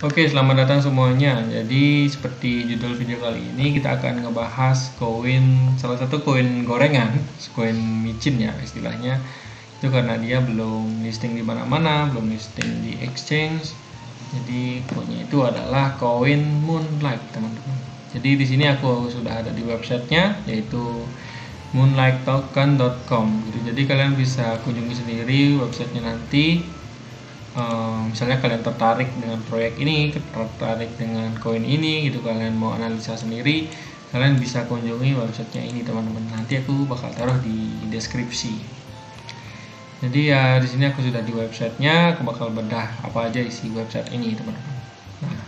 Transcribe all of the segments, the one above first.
Oke, selamat datang semuanya. Jadi seperti judul video kali ini kita akan ngebahas koin, salah satu koin gorengan, koin micin ya istilahnya. Itu karena dia belum listing di mana-mana, belum listing di exchange. Jadi koinnya itu adalah koin Moonlight, teman-teman. Jadi di sini aku sudah ada di websitenya, yaitu moonlighttoken.com. Jadi kalian bisa kunjungi sendiri websitenya nanti. Misalnya kalian tertarik dengan proyek ini, tertarik dengan koin ini gitu, kalian mau analisa sendiri, kalian bisa kunjungi websitenya ini, teman-teman. Nanti aku bakal taruh di deskripsi. Jadi ya di sini aku sudah di websitenya, aku bakal bedah apa aja isi website ini, teman-teman. Nah,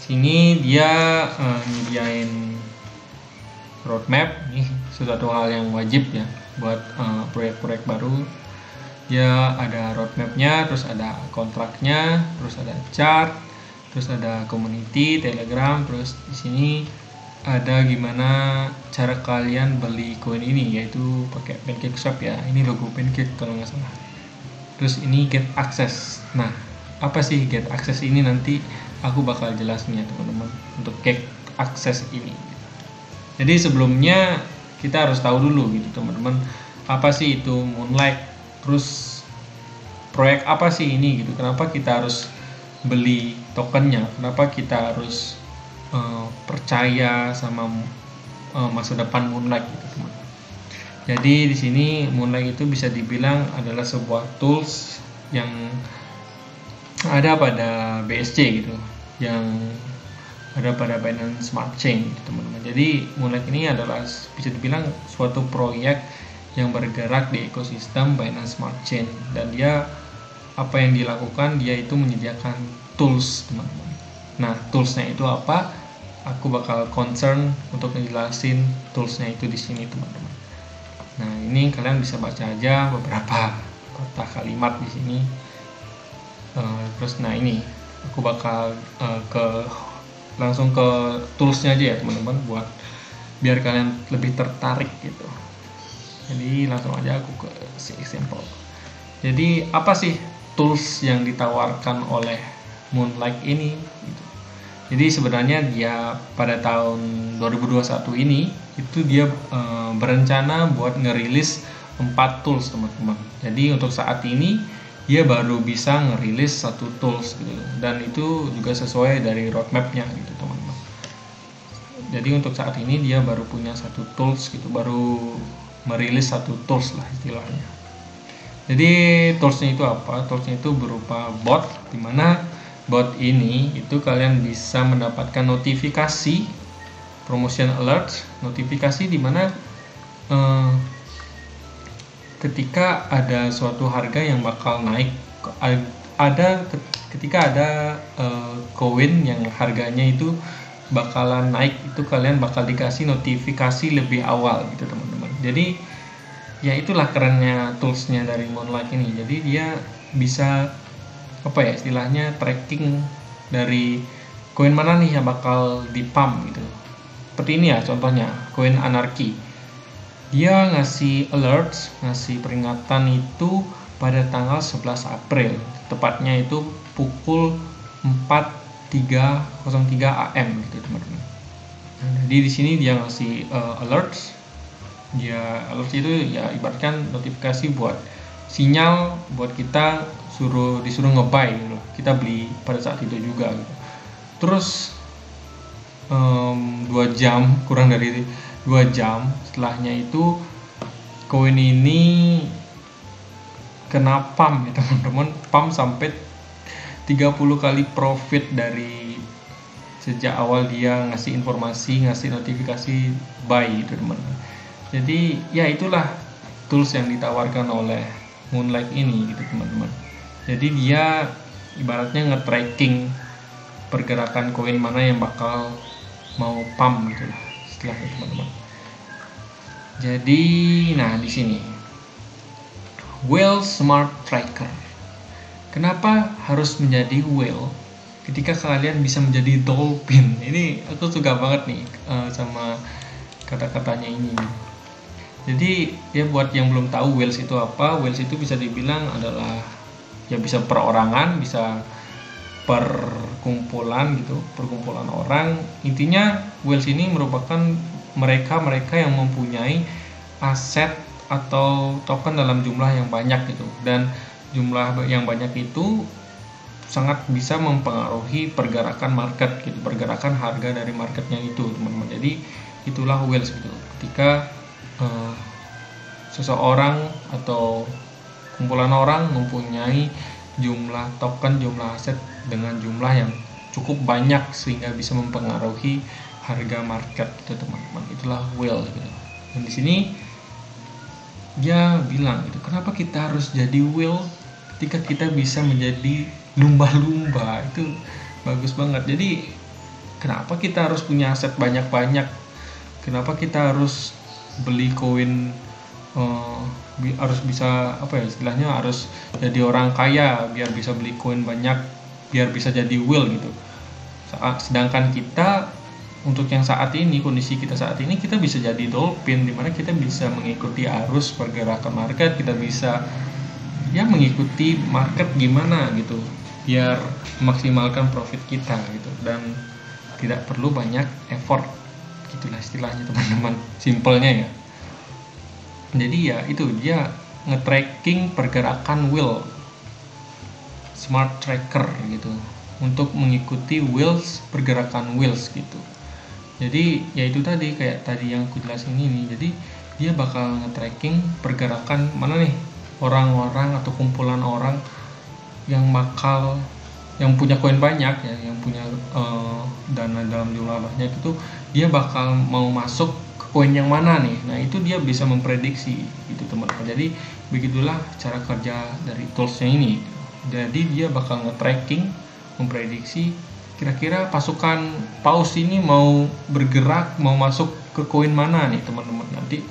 sini dia nyediain roadmap, nih suatu hal yang wajib ya buat proyek-proyek baru. Dia ada roadmapnya, terus ada kontraknya, terus ada chart, terus ada community, telegram, terus di sini ada gimana cara kalian beli koin ini, yaitu pakai PancakeSwap ya. Ini logo Pancake kalau nggak salah. Terus ini get access. Nah, apa sih get access ini, nanti aku bakal jelasin ya teman-teman untuk get access ini. Jadi sebelumnya kita harus tahu dulu gitu teman-teman, apa sih itu Moonlight, terus proyek apa sih ini gitu, kenapa kita harus beli tokennya, kenapa kita harus percaya sama masa depan Moonlight gitu teman. Jadi di sini Moonlight itu bisa dibilang adalah sebuah tools yang ada pada BSC gitu, yang ada pada Binance Smart Chain gitu, teman-teman. Jadi Moonlight ini adalah bisa dibilang suatu proyek yang bergerak di ekosistem Binance Smart Chain, dan dia apa yang dilakukan, dia itu menyediakan tools, teman-teman. Nah, toolsnya itu apa? Aku bakal concern untuk ngejelasin toolsnya itu di sini, teman-teman. Nah, ini kalian bisa baca aja beberapa kata kalimat di sini. Terus, nah ini aku bakal langsung ke toolsnya aja ya, teman-teman, buat biar kalian lebih tertarik gitu. Jadi langsung aja aku ke si example. Jadi apa sih tools yang ditawarkan oleh Moonlight ini gitu. Jadi sebenarnya dia pada tahun 2021 ini itu dia berencana buat ngerilis 4 tools, teman-teman. Jadi untuk saat ini dia baru bisa ngerilis 1 tools gitu, dan itu juga sesuai dari roadmapnya gitu, teman-teman. Jadi untuk saat ini dia baru punya 1 tools gitu, baru merilis 1 tools lah istilahnya. Jadi toolsnya itu apa? Toolsnya itu berupa bot, dimana bot ini itu kalian bisa mendapatkan notifikasi, promotion alert, notifikasi dimana ketika ada suatu harga yang bakal naik, ketika ada koin yang harganya itu bakalan naik, itu kalian bakal dikasih notifikasi lebih awal gitu, teman-teman. Jadi ya itulah kerennya toolsnya dari Moonlight ini. Jadi dia bisa apa ya istilahnya, tracking dari koin mana nih yang bakal di pump gitu. Seperti ini ya contohnya, koin Anarchy. Dia ngasih alert, ngasih peringatan itu pada tanggal 11 April. Tepatnya itu pukul 4.03 AM gitu, teman-teman. Jadi di sini dia ngasih alert. Dia alert itu ya ibaratkan notifikasi buat sinyal buat kita disuruh nge-buy gitu. Kita beli pada saat itu juga gitu. Terus 2 jam, kurang dari 2 jam setelahnya itu koin ini kena pump ya teman-teman, pump sampai 30 kali profit dari sejak awal dia ngasih informasi, ngasih notifikasi buy gitu, teman-teman. Jadi ya itulah tools yang ditawarkan oleh Moonlight ini gitu, teman-teman. Jadi dia ibaratnya nge-tracking pergerakan koin mana yang bakal mau pump gitu lah istilahnya, teman-teman. Jadi nah di sini Whale Smart Tracker. Kenapa harus menjadi whale ketika kalian bisa menjadi dolphin? Ini aku suka banget nih sama kata-katanya ini. Jadi ya buat yang belum tahu whales itu apa, whales itu bisa dibilang adalah ya bisa perorangan, bisa perkumpulan gitu, perkumpulan orang. Intinya whales ini merupakan mereka yang mempunyai aset atau token dalam jumlah yang banyak gitu, dan jumlah yang banyak itu sangat bisa mempengaruhi pergerakan market gitu, pergerakan harga dari marketnya itu, teman-teman. Jadi itulah whales gitu. Ketika seseorang atau kumpulan orang mempunyai jumlah token, jumlah aset dengan jumlah yang cukup banyak sehingga bisa mempengaruhi harga market gitu, teman-teman. Itulah whale gitu. Dan di sini dia bilang gitu, kenapa kita harus jadi whale ketika kita bisa menjadi lumba-lumba? Itu bagus banget. Jadi kenapa kita harus punya aset banyak-banyak? Kenapa kita harus beli koin, harus bisa istilahnya harus jadi orang kaya biar bisa beli koin banyak, biar bisa jadi whale gitu. Sedangkan kita untuk yang saat ini, kondisi kita saat ini, kita bisa jadi dolphin, dimana kita bisa mengikuti arus pergerakan market, kita bisa mengikuti market gimana gitu, biar memaksimalkan profit kita gitu, dan tidak perlu banyak effort, gitulah istilahnya, teman-teman, simpelnya ya. Jadi ya itu, dia nge-tracking pergerakan whale, smart tracker gitu, untuk mengikuti whales, pergerakan whales gitu. Jadi ya itu tadi, kayak tadi yang aku jelasin ini. Jadi dia bakal nge-tracking pergerakan mana nih orang-orang atau kumpulan orang yang punya koin banyak ya, yang punya dana dalam jumlah banyak, itu dia bakal mau masuk ke koin yang mana nih. Nah itu dia bisa memprediksi gitu, teman-teman. Jadi begitulah cara kerja dari toolsnya ini. Jadi dia bakal nge-tracking, memprediksi kira-kira pasukan paus ini mau bergerak, mau masuk ke koin mana nih, teman-teman. Nanti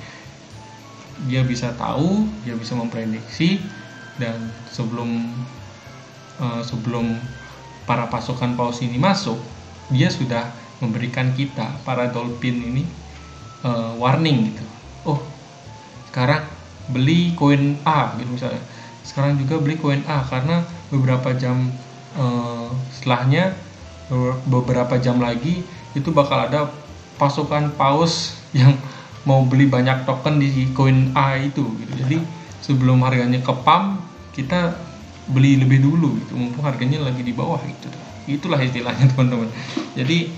dia bisa tahu, dia bisa memprediksi, dan sebelum para pasukan paus ini masuk, dia sudah memberikan kita, para dolphin ini, warning gitu. Oh, sekarang beli koin A gitu misalnya. Sekarang juga beli koin A, karena beberapa jam setelahnya, beberapa jam lagi itu bakal ada pasukan paus yang mau beli banyak token di koin A itu gitu. Jadi sebelum harganya ke pump, kita beli lebih dulu gitu, mumpung harganya lagi di bawah gitu. Itulah istilahnya, teman-teman. Jadi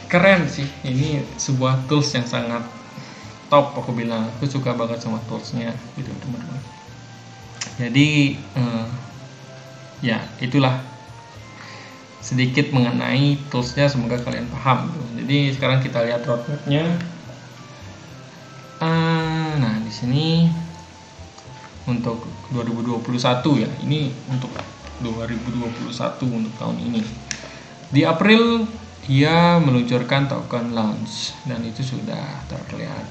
keren sih, ini sebuah tools yang sangat top, aku bilang. Aku suka banget sama toolsnya gitu, teman-teman. Jadi ya itulah sedikit mengenai toolsnya, semoga kalian paham. Jadi sekarang kita lihat roadmapnya. Nah di sini untuk 2021 ya, ini untuk 2021 untuk tahun ini. Di April dia meluncurkan token launch, dan itu sudah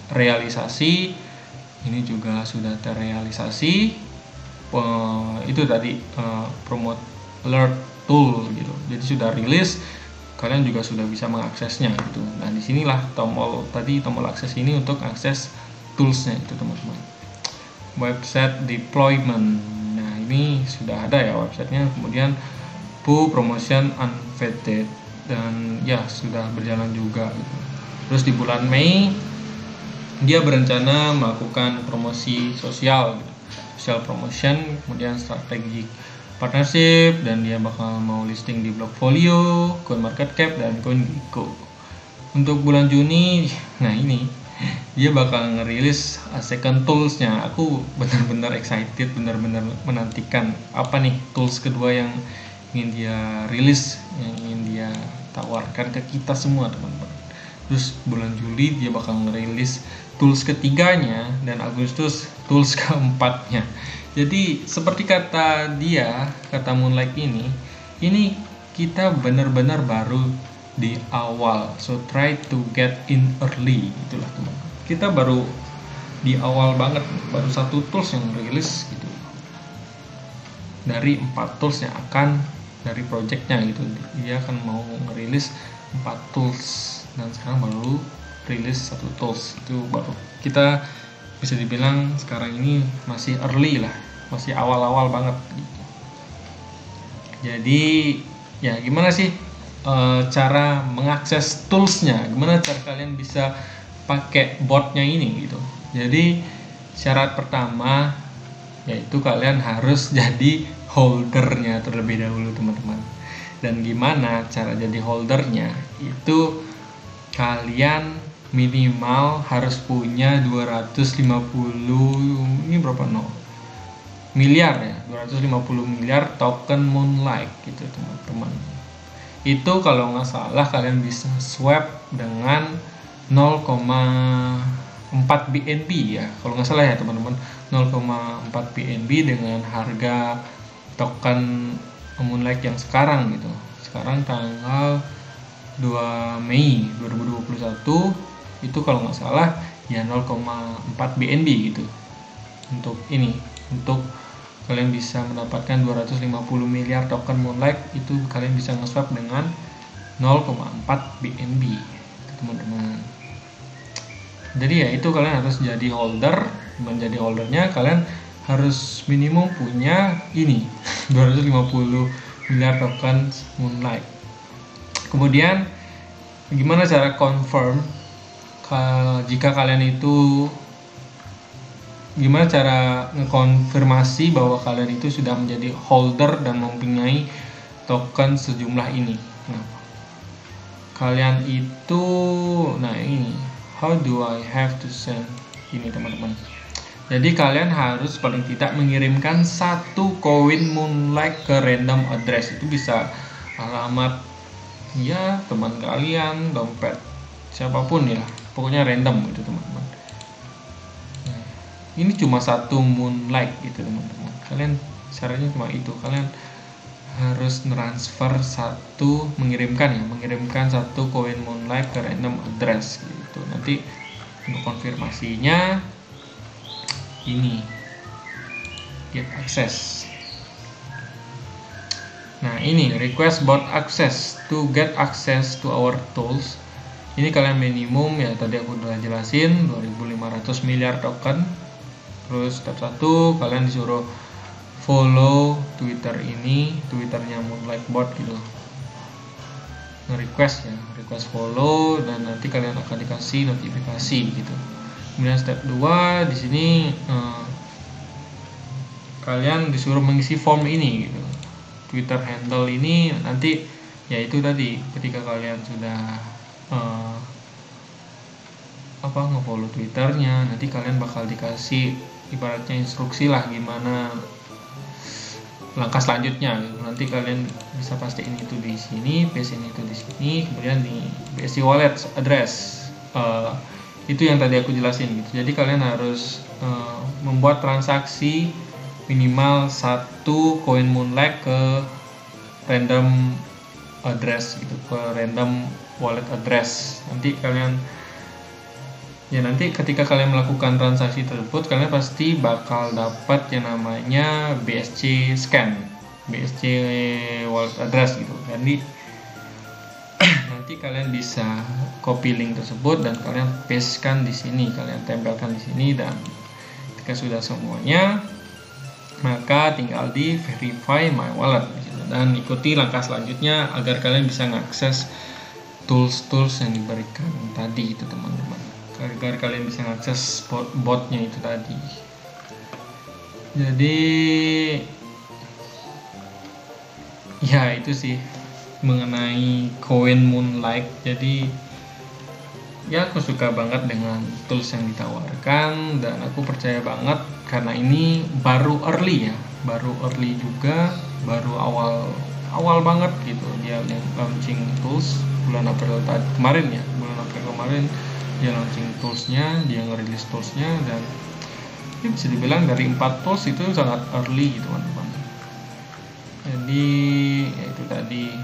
terrealisasi. Ini juga sudah terrealisasi. Itu tadi promote alert tool gitu. Jadi sudah rilis, kalian juga sudah bisa mengaksesnya gitu. Nah disinilah tombol akses ini untuk akses toolsnya itu, teman-teman. Website deployment, nah ini sudah ada ya websitenya. Kemudian promotion unvetted, dan ya sudah berjalan juga gitu. Terus di bulan Mei dia berencana melakukan promosi sosial gitu, social promotion, kemudian strategic partnership, dan dia bakal mau listing di Blockfolio, CoinMarketCap, dan CoinGecko. Untuk bulan Juni, nah ini dia bakal ngerilis second toolsnya. Aku benar-benar excited, benar-benar menantikan apa nih tools kedua yang ingin dia rilis, yang ingin dia tawarkan ke kita semua, teman-teman. Terus bulan Juli dia bakal ngerilis tools ketiganya, dan Agustus tools keempatnya. Jadi seperti kata Moonlight ini kita benar-benar baru di awal, so try to get in early. Itulah, teman-teman, kita baru di awal banget, baru satu tools yang rilis gitu, dari 4 tools yang akan dari projectnya gitu. Dia akan mau ngerilis 4 tools, dan sekarang baru rilis 1 tools. Itu baru, kita bisa dibilang sekarang ini masih early lah, masih awal-awal banget gitu. Jadi ya gimana sih cara mengakses toolsnya, gimana cara kalian bisa pakai botnya ini gitu. Jadi syarat pertama yaitu kalian harus jadi holdernya terlebih dahulu teman-teman. Dan gimana cara jadi holdernya, itu kalian minimal harus punya 250, ini berapa miliar ya, 250 miliar token Moonlight gitu teman-teman. Itu kalau nggak salah kalian bisa swap dengan 0,4 BNB ya, kalau nggak salah ya teman-teman, 0,4 BNB dengan harga token Moonlight yang sekarang gitu. Sekarang tanggal 2 Mei 2021 itu kalau nggak salah ya 0,4 BNB gitu. Untuk ini, untuk kalian bisa mendapatkan 250 miliar token Moonlight, itu kalian bisa nge-swap dengan 0,4 BNB teman-teman. Jadi ya itu kalian harus jadi holder. Menjadi holdernya kalian harus minimum punya ini 250 miliar token Moonlight. Kemudian gimana cara confirm jika kalian itu, gimana cara ngekonfirmasi bahwa kalian itu sudah menjadi holder dan mempunyai token sejumlah ini. Nah, kalian itu, nah ini, how do I have to send ini teman-teman. Jadi kalian harus paling tidak mengirimkan satu koin Moonlight ke random address. Itu bisa alamat ya teman kalian, dompet siapapun ya, pokoknya random gitu teman-teman. Nah, ini cuma satu Moonlight gitu teman-teman. Kalian caranya cuma itu, kalian harus transfer satu, mengirimkan satu koin Moonlight ke random address gitu. Nanti untuk konfirmasinya ini get access. Nah ini request bot access to get access to our tools. Ini kalian minimum ya, tadi aku udah jelasin 2.500 miliar token. Terus step 1 kalian disuruh follow Twitter ini, Twitternya Moonlight Bot gitu. Request ya, request follow, dan nanti kalian akan dikasih notifikasi gitu. Kemudian step 2 di sini kalian disuruh mengisi form ini gitu. Twitter handle ini nanti ya itu tadi ketika kalian sudah nge-follow Twitternya, nanti kalian bakal dikasih ibaratnya instruksi lah gimana langkah selanjutnya gitu. Nanti kalian bisa pastiin itu di sini, paste ini itu di sini, kemudian di BSC wallet address itu yang tadi aku jelasin gitu. Jadi kalian harus membuat transaksi minimal satu koin Moonlight ke random address gitu, ke random wallet address. Nanti kalian nanti ketika kalian melakukan transaksi tersebut, kalian pasti bakal dapat yang namanya BSC scan, BSC wallet address gitu. Jadi nanti kalian bisa copy link tersebut dan kalian pastekan di sini, kalian tempelkan di sini, dan ketika sudah semuanya, maka tinggal di verify my wallet dan ikuti langkah selanjutnya agar kalian bisa mengakses tools yang diberikan tadi itu teman-teman, agar kalian bisa mengakses botnya itu tadi. Jadi ya itu sih mengenai koin Moonlight. Jadi ya aku suka banget dengan tools yang ditawarkan, dan aku percaya banget karena ini baru early juga, baru awal banget gitu dia launching tools bulan April kemarin dia launching toolsnya, dia ngerilis toolsnya, dan ya bisa dibilang dari 4 tools itu sangat early gitu teman-teman. Jadi ya itu tadi,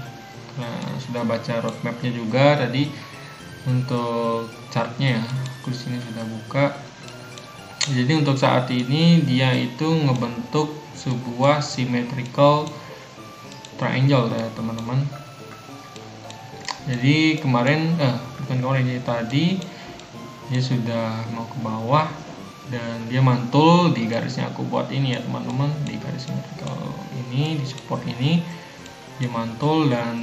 sudah baca roadmapnya juga tadi. Untuk chartnya ya, aku disini sudah buka. Jadi untuk saat ini dia itu ngebentuk sebuah symmetrical triangle ya teman-teman. Jadi tadi dia sudah mau ke bawah dan dia mantul di garisnya aku buat ini ya teman-teman, di garis symmetrical ini, di support ini. dia mantul, dan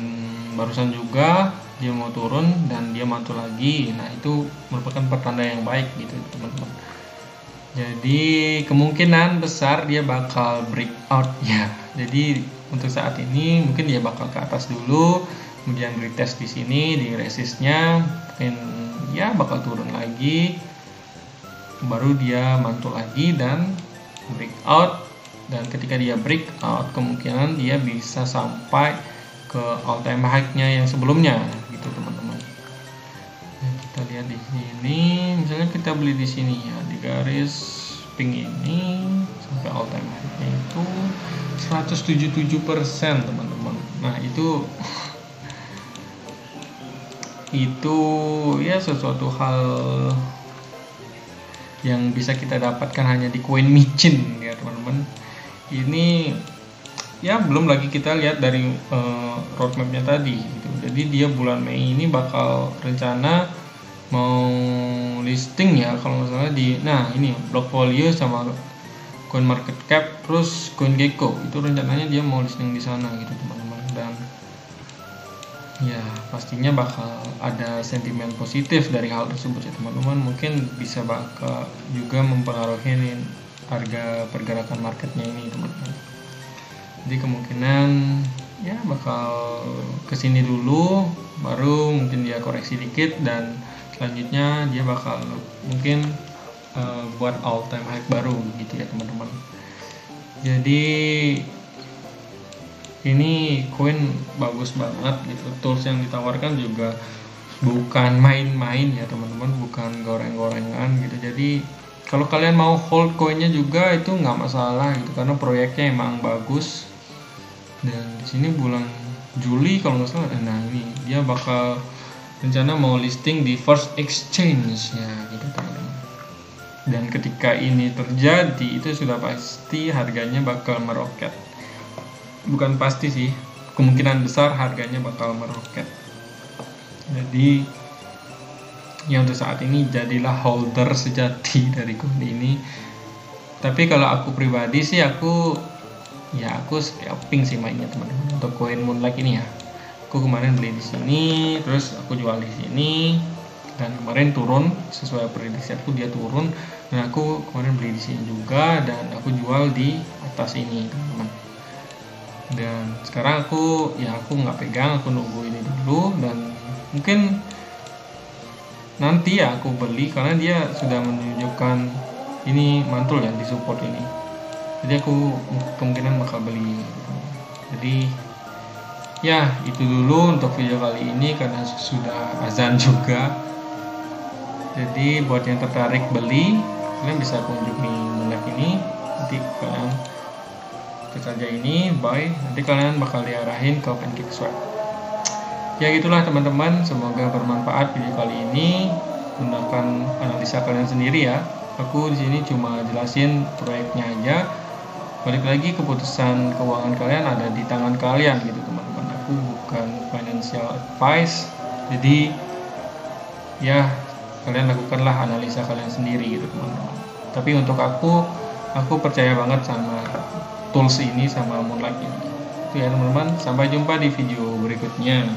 barusan juga dia mau turun dan dia mantul lagi. Nah, itu merupakan pertanda yang baik gitu teman-teman. Jadi kemungkinan besar dia bakal breakout ya. Jadi untuk saat ini mungkin dia bakal ke atas dulu, kemudian retest di sini di resistnya, mungkin ya bakal turun lagi, baru dia mantul lagi dan breakout. Dan ketika dia breakout, kemungkinan dia bisa sampai ke all time high-nya yang sebelumnya gitu teman-teman. Nah, kita lihat di sini, misalnya kita beli di sini ya, di garis pink ini sampai all time high-nya itu 177% teman-teman. Nah, itu ya sesuatu hal yang bisa kita dapatkan hanya di koin micin ya teman-teman. Ini ya belum lagi kita lihat dari roadmapnya tadi gitu. Jadi dia bulan Mei ini bakal rencana mau listing ya kalau nggak salah di ini Blockfolio sama CoinMarketCap terus CoinGecko, itu rencananya dia mau listing di sana gitu teman-teman. Dan ya pastinya bakal ada sentimen positif dari hal tersebut ya teman-teman. Mungkin bisa bakal juga mempengaruhi harga pergerakan marketnya ini teman-teman. Jadi kemungkinan ya bakal kesini dulu, baru mungkin dia koreksi dikit, dan selanjutnya dia bakal mungkin buat all time high baru gitu ya teman-teman. Jadi ini koin bagus banget gitu, tools yang ditawarkan juga bukan main-main ya teman-teman, bukan goreng-gorengan gitu. Jadi kalau kalian mau hold koinnya juga itu nggak masalah gitu, karena proyeknya emang bagus. Dan di sini bulan Juli kalau nggak salah, nah ini dia bakal rencana mau listing di First Exchange ya gitu teman-teman. Dan ketika ini terjadi, itu sudah pasti harganya bakal meroket. Bukan pasti sih, kemungkinan besar harganya bakal meroket. Jadi ya untuk saat ini jadilah holder sejati dari koin ini. Tapi kalau aku pribadi sih aku scalping sih mainnya teman-teman untuk koin Moonlight ini ya. Aku kemarin beli di sini, terus aku jual di sini, dan kemarin turun sesuai prediksi aku, dia turun, dan aku kemarin beli di sini juga, dan aku jual di atas ini teman-teman. Dan sekarang aku nggak pegang, aku nunggu ini dulu, dan mungkin nanti ya aku beli karena dia sudah menunjukkan ini mantul ya di support ini. Jadi aku kemungkinan bakal beli. Jadi ya itu dulu untuk video kali ini karena sudah azan juga. Jadi buat yang tertarik beli, kalian bisa kunjungi Moonlight ini. Nanti kalian klik saja ini buy, nanti kalian bakal diarahin ke PancakeSwap. Ya gitulah teman-teman, semoga bermanfaat video kali ini. Gunakan analisa kalian sendiri ya. Aku di sini cuma jelasin proyeknya aja. Balik lagi, keputusan keuangan kalian ada di tangan kalian gitu teman-teman. Aku bukan financial advice. Jadi ya kalian lakukanlah analisa kalian sendiri gitu teman-teman. Tapi untuk aku percaya banget sama tools ini, sama Moonlight ini. Itu ya teman-teman, sampai jumpa di video berikutnya.